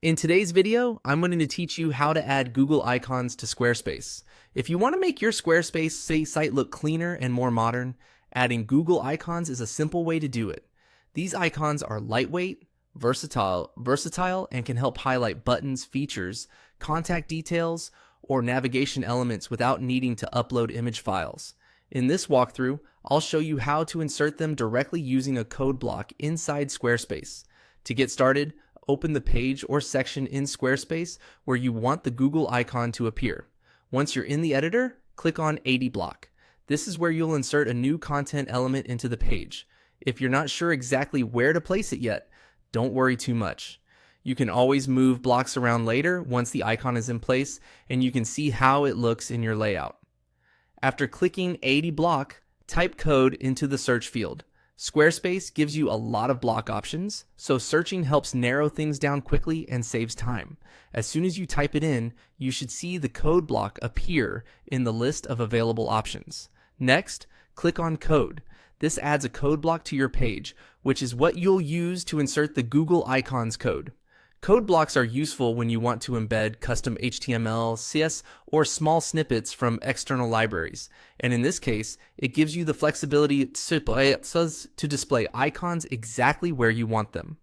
In today's video, I'm going to teach you how to add Google icons to Squarespace. If you want to make your Squarespace site look cleaner and more modern, adding Google icons is a simple way to do it. These icons are lightweight, versatile, and can help highlight buttons, features, contact details, or navigation elements without needing to upload image files. In this walkthrough, I'll show you how to insert them directly using a code block inside Squarespace. To get started, open the page or section in Squarespace where you want the Google icon to appear. Once you're in the editor, click on 80 block. This is where you'll insert a new content element into the page. If you're not sure exactly where to place it yet, don't worry too much. You can always move blocks around later once the icon is in place, and you can see how it looks in your layout. After clicking 80 block, type code into the search field. Squarespace gives you a lot of block options, so searching helps narrow things down quickly and saves time. As soon as you type it in, you should see the code block appear in the list of available options. Next, click on code. This adds a code block to your page, which is what you'll use to insert the Google icons code. Code blocks are useful when you want to embed custom HTML, CSS, or small snippets from external libraries. And in this case, it gives you the flexibility to display icons exactly where you want them.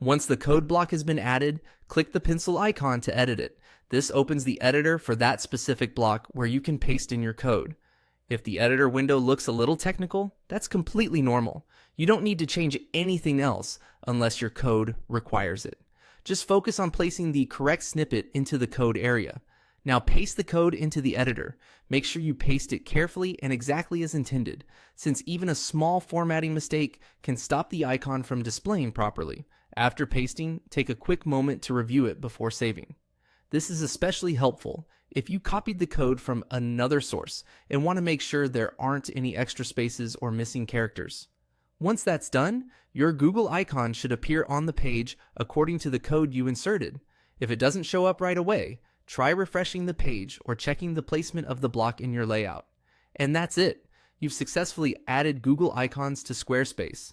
Once the code block has been added, click the pencil icon to edit it. This opens the editor for that specific block where you can paste in your code. If the editor window looks a little technical, that's completely normal. You don't need to change anything else unless your code requires it. Just focus on placing the correct snippet into the code area. Now paste the code into the editor. Make sure you paste it carefully and exactly as intended, since even a small formatting mistake can stop the icon from displaying properly. After pasting, take a quick moment to review it before saving. This is especially helpful if you copied the code from another source and want to make sure there aren't any extra spaces or missing characters. Once that's done, your Google icon should appear on the page according to the code you inserted. If it doesn't show up right away, try refreshing the page or checking the placement of the block in your layout. And that's it. You've successfully added Google icons to Squarespace.